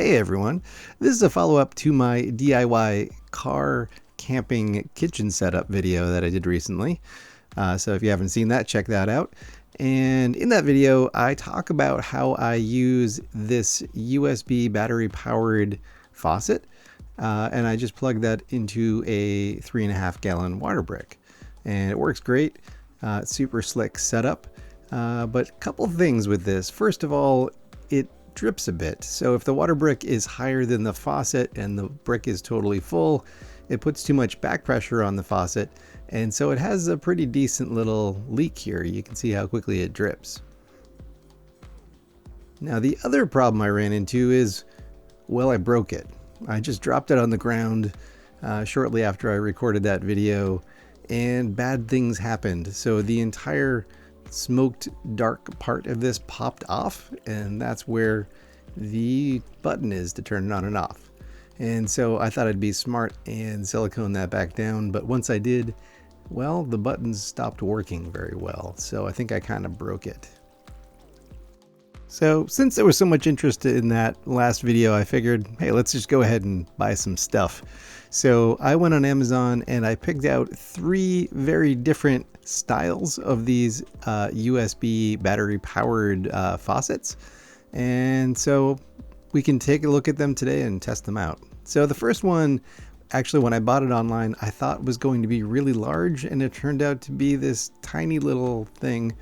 Hey everyone, this is a follow-up to my DIY car camping kitchen setup video that I did recently. So if you haven't seen that, check that out. And in that video, I talk about how I use this USB battery powered faucet. And I just plug that into a 3.5 gallon water brick. And it works great. It's super slick setup. But a couple things with this. First of all, it drips a bit. So if the water brick is higher than the faucet and the brick is totally full, it puts too much back pressure on the faucet. And so it has a pretty decent little leak here. You can see how quickly it drips. Now the other problem I ran into is, well, I broke it. I just dropped it on the ground shortly after I recorded that video, and bad things happened. So the entire smoked dark part of this popped off, and that's where the button is to turn it on and off. And so I thought I'd be smart and silicone that back down, but once I did, well, the buttons stopped working very well. So I think I kind of broke it. So since there was so much interest in that last video, I figured, hey, let's just go ahead and buy some stuff. So I went on Amazon and I picked out 3 very different styles of these USB battery powered faucets. And so we can take a look at them today and test them out. So the first one, actually when I bought it online, I thought was going to be really large, and it turned out to be this tiny little thing.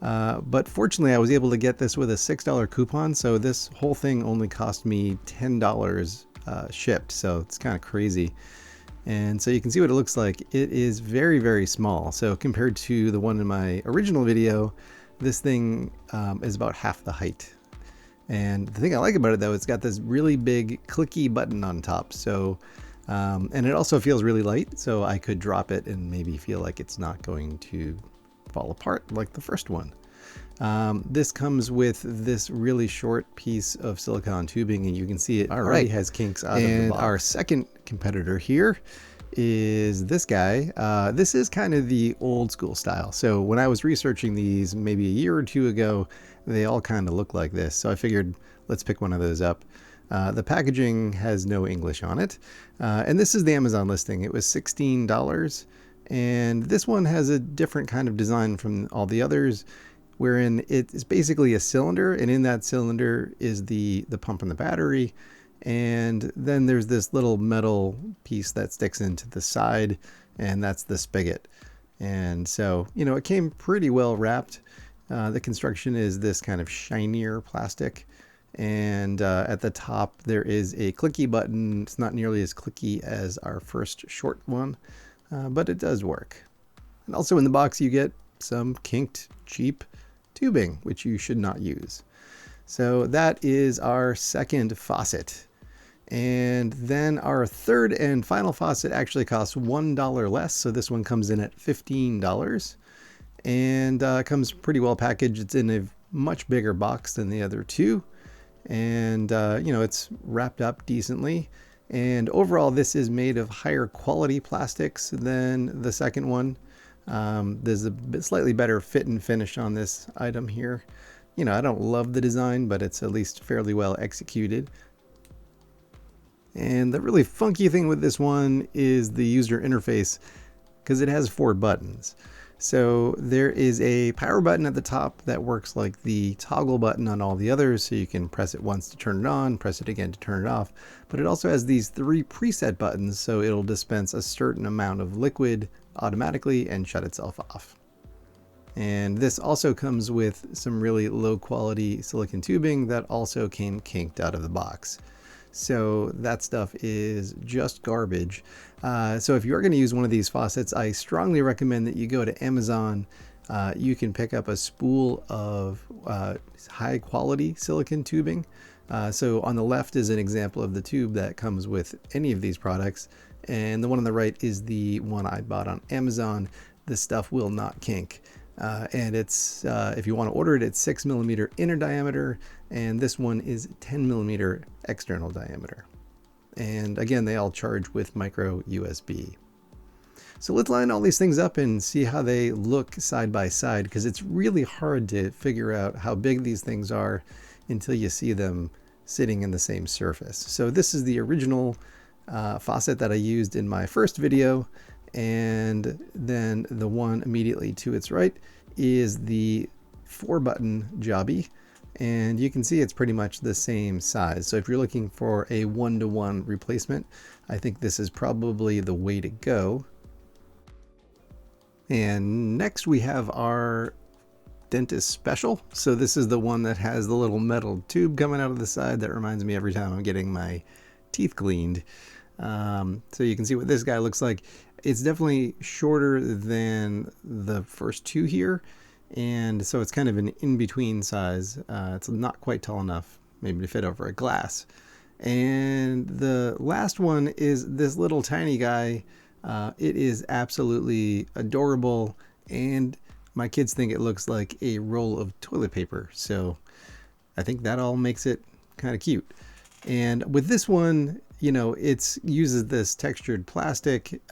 But fortunately I was able to get this with a $6 coupon. So this whole thing only cost me $10 shipped. So it's kind of crazy. And so you can see what it looks like. It is very, very small. So compared to the one in my original video, this thing is about half the height. And the thing I like about it though, it's got this really big clicky button on top. So, and it also feels really light. So I could drop it and maybe feel like it's not going to fall apart like the first one. This comes with this really short piece of silicone tubing, and you can see it already has kinks out of the box. And our second competitor here is this guy. This is kind of the old school style. So when I was researching these maybe a year or 2 ago, they all kind of look like this. So I figured let's pick one of those up. The packaging has no English on it. And this is the Amazon listing. It was $16. And this one has a different kind of design from all the others, wherein it is basically a cylinder, and in that cylinder is the pump and the battery. And then there's this little metal piece that sticks into the side, and that's the spigot. And so, you know, it came pretty well wrapped. The construction is this kind of shinier plastic. And at the top, there is a clicky button. It's not nearly as clicky as our first short one, but it does work. And also in the box, you get some kinked, cheap tubing, which you should not use. So that is our second faucet. And then our third and final faucet actually costs $1 less. So this one comes in at $15 and comes pretty well packaged. It's in a much bigger box than the other two. And, you know, it's wrapped up decently. And overall, this is made of higher quality plastics than the second one. There's a slightly better fit and finish on this item here. You know, I don't love the design, but it's at least fairly well executed. And the really funky thing with this one is the user interface, because it has 4 buttons. So there is a power button at the top that works like the toggle button on all the others. So you can press it once to turn it on, press it again to turn it off. But it also has these 3 preset buttons. So it'll dispense a certain amount of liquid automatically and shut itself off. And this also comes with some really low quality silicone tubing that also came kinked out of the box. So that stuff is just garbage. So if you are going to use one of these faucets, I strongly recommend that you go to Amazon. You can pick up a spool of high quality silicone tubing. So on the left is an example of the tube that comes with any of these products. And the one on the right is the one I bought on Amazon. This stuff will not kink. And it's, if you want to order it, it's 6mm inner diameter, and this one is 10mm external diameter. And again, they all charge with micro USB. So let's line all these things up and see how they look side by side, because it's really hard to figure out how big these things are until you see them sitting in the same surface. So this is the original faucet that I used in my first video, and then the one immediately to its right is the 4-button Jobby, and you can see it's pretty much the same size. So if you're looking for a 1-to-1 replacement, I think this is probably the way to go. And next we have our Dentist Special. So this is the one that has the little metal tube coming out of the side that reminds me every time I'm getting my teeth cleaned. So you can see what this guy looks like. It's definitely shorter than the first two here, and so it's kind of an in-between size. It's not quite tall enough maybe to fit over a glass. And the last one is this little tiny guy. It is absolutely adorable, and my kids think it looks like a roll of toilet paper, so I think that all makes it kind of cute. And with this one, you know, it uses this textured plastic.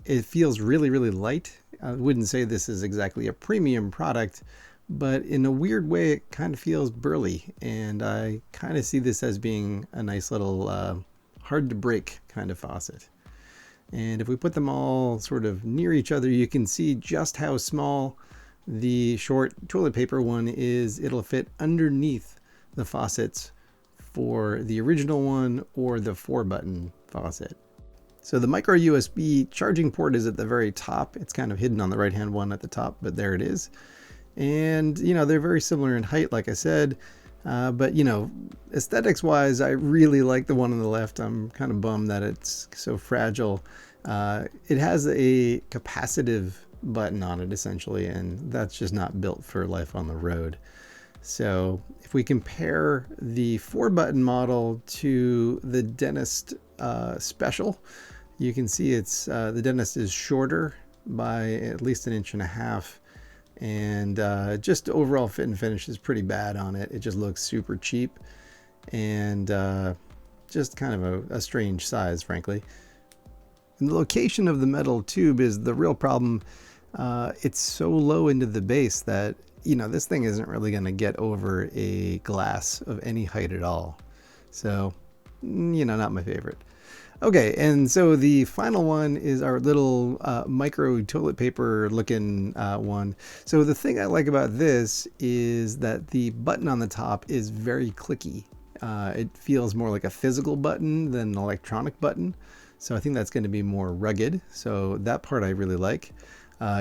It feels really, really light. I wouldn't say this is exactly a premium product, but in a weird way, it kind of feels burly. And I kind of see this as being a nice little hard to break kind of faucet. And if we put them all sort of near each other, you can see just how small the short toilet paper one is. It'll fit underneath the faucets for the original one or the 4-button faucet. So the micro USB charging port is at the very top. It's kind of hidden on the right hand one at the top, but there it is. And you know, they're very similar in height, like I said, but you know, aesthetics wise, I really like the one on the left. I'm kind of bummed that it's so fragile. It has a capacitive button on it essentially, and that's just not built for life on the road. So if we compare the 4-button model to the Dentist Special, you can see it's the Dentist is shorter by at least 1.5 inches, and just overall fit and finish is pretty bad on it. It just looks super cheap, and just kind of a strange size, frankly. And the location of the metal tube is the real problem. It's so low into the base that, you know, this thing isn't really going to get over a glass of any height at all. So, you know, not my favorite. Okay, and so the final one is our little micro toilet paper looking one. So the thing I like about this is that the button on the top is very clicky. It feels more like a physical button than an electronic button. So I think that's going to be more rugged. So that part I really like.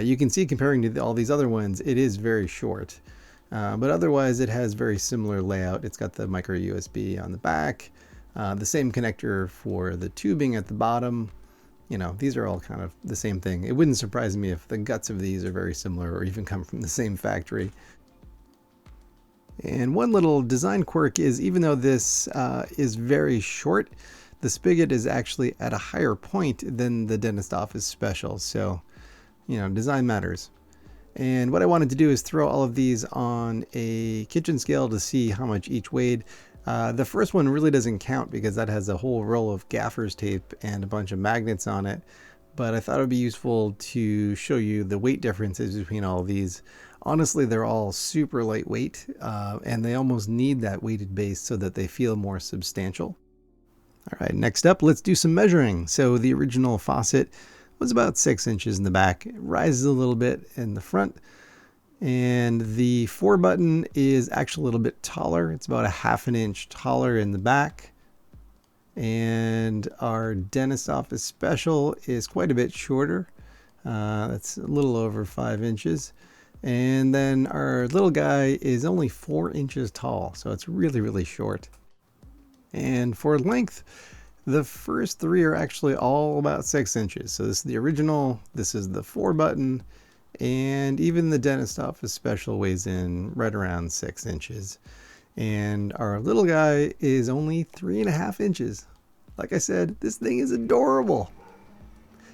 You can see comparing to all these other ones, it is very short. But otherwise it has very similar layout. It's got the micro USB on the back, the same connector for the tubing at the bottom. You know, these are all kind of the same thing. It wouldn't surprise me if the guts of these are very similar or even come from the same factory. And one little design quirk is, even though this is very short, the spigot is actually at a higher point than the Dentist Office Special. So, you know, design matters. And what I wanted to do is throw all of these on a kitchen scale to see how much each weighed. The first one really doesn't count because that has a whole roll of gaffer's tape and a bunch of magnets on it. But I thought it would be useful to show you the weight differences between all of these. Honestly, they're all super lightweight, and they almost need that weighted base so that they feel more substantial. All right, next up, let's do some measuring. So the original faucet was about 6 inches in the back. It rises a little bit in the front. And the 4-button is actually a little bit taller. It's about 1/2 inch taller in the back. And our Dentist Office Special is quite a bit shorter. That's a little over 5 inches. And then our little guy is only 4 inches tall. So it's really, really short. And for length, the first three are actually all about 6 inches. So this is the original, this is the 4-button, and even the Dentist Office Special weighs in right around 6 inches. And our little guy is only 3.5 inches. Like I said, this thing is adorable.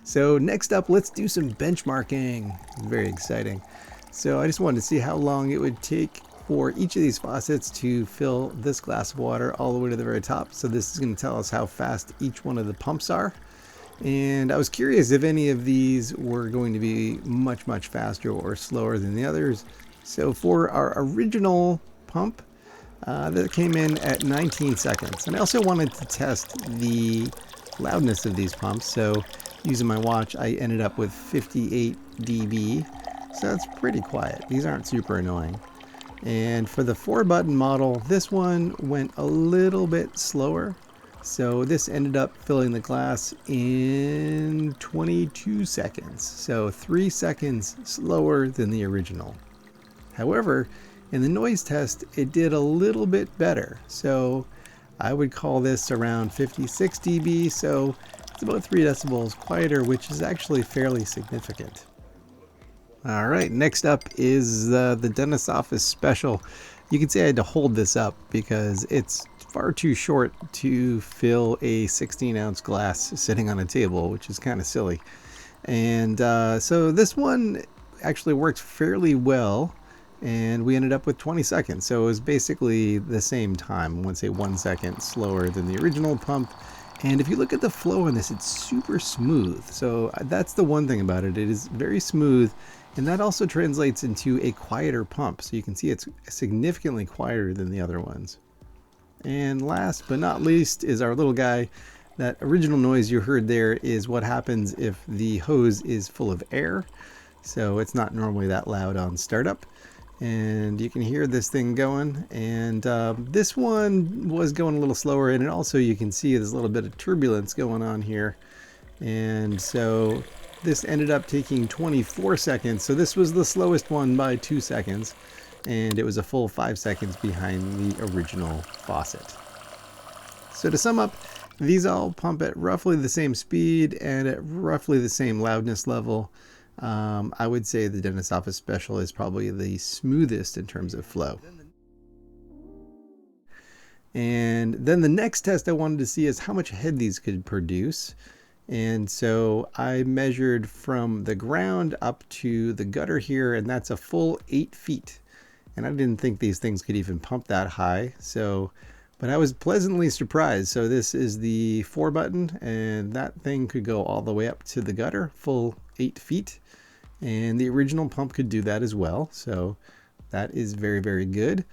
So next up, let's do some benchmarking. Very exciting. So I just wanted to see how long it would take for each of these faucets to fill this glass of water all the way to the very top. So this is going to tell us how fast each one of the pumps are. And I was curious if any of these were going to be much, much faster or slower than the others. So for our original pump, That came in at 19 seconds. And I also wanted to test the loudness of these pumps. So using my watch, I ended up with 58 dB. So that's pretty quiet. These aren't super annoying. And for the 4-button model, this one went a little bit slower. So this ended up filling the glass in 22 seconds. So 3 seconds slower than the original. However, in the noise test, it did a little bit better. So I would call this around 56 dB. So it's about 3 decibels quieter, which is actually fairly significant. All right, next up is the dentist's office special. You can see I had to hold this up because it's far too short to fill a 16-ounce glass sitting on a table, which is kind of silly. And so this one actually worked fairly well, and we ended up with 20 seconds. So it was basically the same time, I would say 1 second slower than the original pump. And if you look at the flow on this, it's super smooth. So that's the one thing about it. It is very smooth. And that also translates into a quieter pump. So you can see it's significantly quieter than the other ones. And last but not least is our little guy. That original noise you heard there is what happens if the hose is full of air. So it's not normally that loud on startup. And you can hear this thing going. And this one was going a little slower. And also you can see there's a little bit of turbulence going on here. And so this ended up taking 24 seconds. So this was the slowest one by 2 seconds. And it was a full 5 seconds behind the original Faucet. So to sum up, these all pump at roughly the same speed and at roughly the same loudness level. I would say the dentist's office special is probably the smoothest in terms of flow. And then the next test I wanted to see is how much head these could produce. And so I measured from the ground up to the gutter here, and that's a full 8 feet. And I didn't think these things could even pump that high. But I was pleasantly surprised. So this is the 4-button, and that thing could go all the way up to the gutter, full 8 feet. And the original pump could do that as well. So that is very, very good.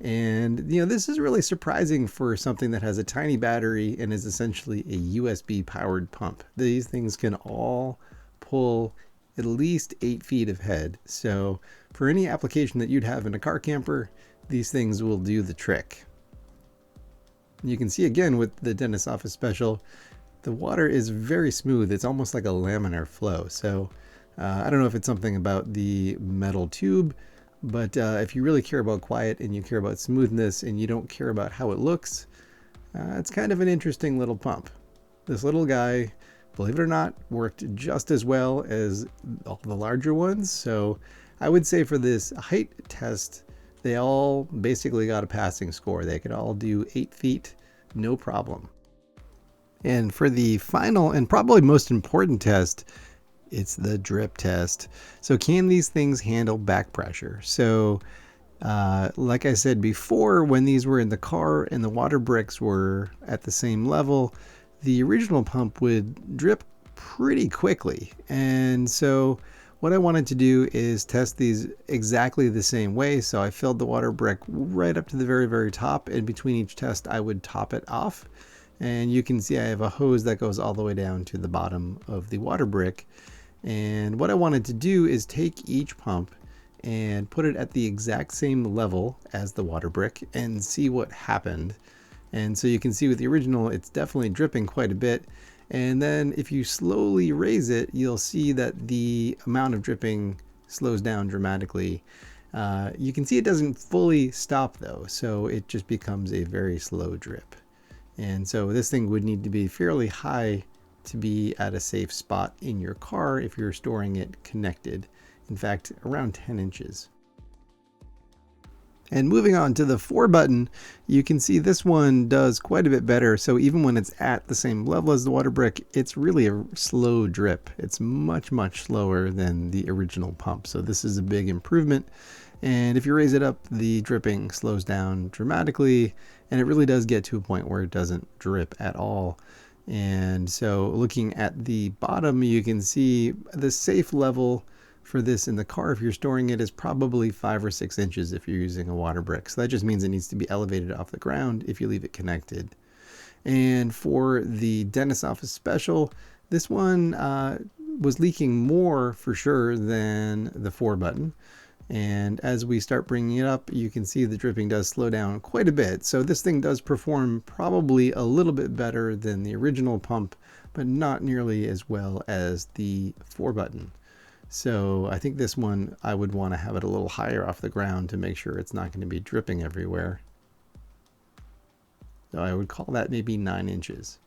And this is really surprising for something that has a tiny battery and is essentially a USB powered pump. These things can all pull at least 8 feet of head. So for any application that you'd have in a car camper, these things will do the trick. You can see again with the dentist's office special, the water is very smooth. It's almost like a laminar flow. So I don't know if it's something about the metal tube, but if you really care about quiet and you care about smoothness and you don't care about how it looks, it's kind of an interesting little pump. This little guy, believe it or not, worked just as well as all the larger ones. So I would say for this height test, they all basically got a passing score. They could all do 8 feet, no problem. And for the final and probably most important test, it's the drip test. So can these things handle back pressure? So like I said before, when these were in the car and the water bricks were at the same level, the original pump would drip pretty quickly. And so what I wanted to do is test these exactly the same way. So I filled the water brick right up to the very, very top, and between each test I would top it off. And you can see I have a hose that goes all the way down to the bottom of the water brick. And what I wanted to do is take each pump and put it at the exact same level as the water brick and see what happened. And so you can see with the original, it's definitely dripping quite a bit. And then if you slowly raise it, you'll see that the amount of dripping slows down dramatically. You can see it doesn't fully stop though, so it just becomes a very slow drip. And so this thing would need to be fairly high to be at a safe spot in your car if you're storing it connected. In fact, around 10 inches. And moving on to the 4-button, you can see this one does quite a bit better. So even when it's at the same level as the water brick, it's really a slow drip. It's much, much slower than the original pump. So this is a big improvement. And if you raise it up, the dripping slows down dramatically, and it really does get to a point where it doesn't drip at all. And so looking at the bottom, you can see the safe level for this in the car, if you're storing it, is probably 5 or 6 inches if you're using a water brick. So that just means it needs to be elevated off the ground if you leave it connected. And for the dentist office special, this one was leaking more for sure than the 4 button. And as we start bringing it up, you can see the dripping does slow down quite a bit. So this thing does perform probably a little bit better than the original pump, but not nearly as well as the 4 button. So I think this one, I would want to have it a little higher off the ground to make sure it's not going to be dripping everywhere. So I would call that maybe 9 inches.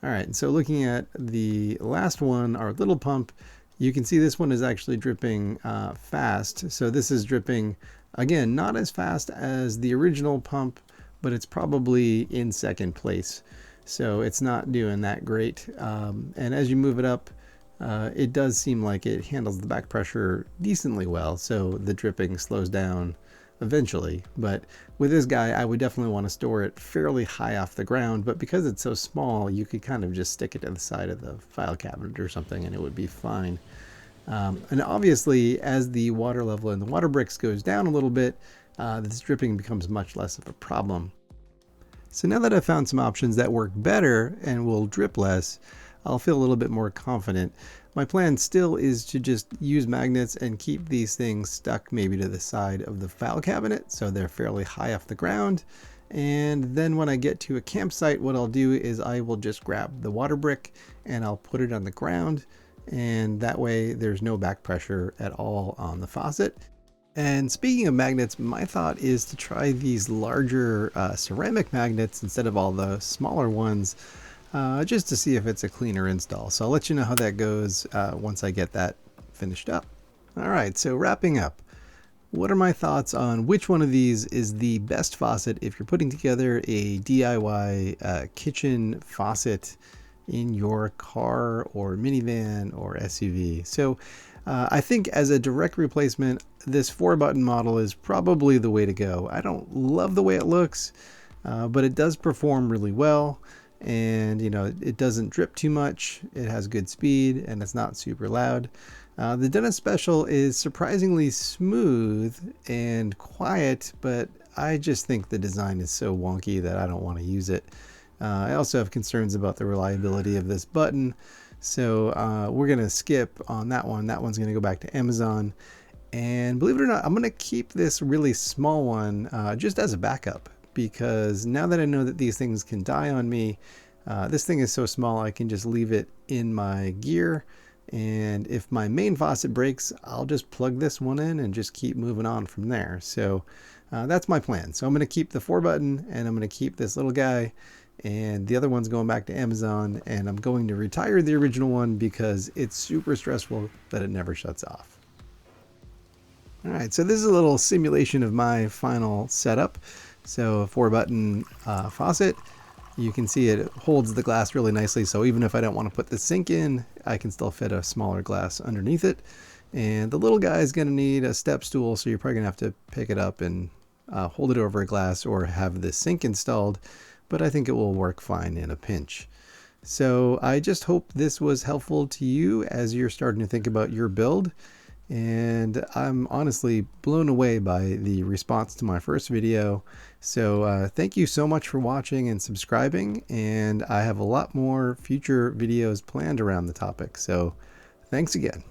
All right, so looking at the last one, our little pump, you can see this one is actually dripping fast. So this is dripping, again, not as fast as the original pump, but it's probably in second place. So it's not doing that great. And as you move it up, it does seem like it handles the back pressure decently well. So the dripping slows down eventually. But with this guy, I would definitely want to store it fairly high off the ground. But because it's so small, you could kind of just stick it to the side of the file cabinet or something and it would be fine. And obviously, as the water level in the water bricks goes down a little bit, this dripping becomes much less of a problem. So now that I've found some options that work better and will drip less, I'll feel a little bit more confident. My plan still is to just use magnets and keep these things stuck maybe to the side of the file cabinet so they're fairly high off the ground. And then when I get to a campsite, what I'll do is I will just grab the water brick and I'll put it on the ground, and that way there's no back pressure at all on the faucet. And speaking of magnets, my thought is to try these larger ceramic magnets instead of all the smaller ones, just to see if it's a cleaner install. So I'll let you know how that goes once I get that finished up. All right, so wrapping up, what are my thoughts on which one of these is the best faucet if you're putting together a DIY kitchen faucet in your car or minivan or SUV? So I think as a direct replacement, this 4-button model is probably the way to go. I don't love the way it looks, but it does perform really well. And you know, it doesn't drip too much, it has good speed, and it's not super loud. The dentist special is surprisingly smooth and quiet, but I just think the design is so wonky that I don't want to use it. I also have concerns about the reliability of this button, so we're going to skip on that one. That one's going to go back to Amazon. And believe it or not, I'm going to keep this really small one just as a backup, because now that I know that these things can die on me, this thing is so small I can just leave it in my gear, and if my main faucet breaks, I'll just plug this one in and just keep moving on from there. So that's my plan. So I'm going to keep the 4-button and I'm going to keep this little guy, and the other one's going back to Amazon, and I'm going to retire the original one because it's super stressful that it never shuts off. All right, so this is a little simulation of my final setup. So a 4-button faucet, you can see it holds the glass really nicely. So even if I don't want to put the sink in, I can still fit a smaller glass underneath it. And the little guy is going to need a step stool, so you're probably going to have to pick it up and hold it over a glass or have the sink installed, but I think it will work fine in a pinch. So I just hope this was helpful to you as you're starting to think about your build. And I'm honestly blown away by the response to my first video. So thank you so much for watching and subscribing, and I have a lot more future videos planned around the topic. So thanks again.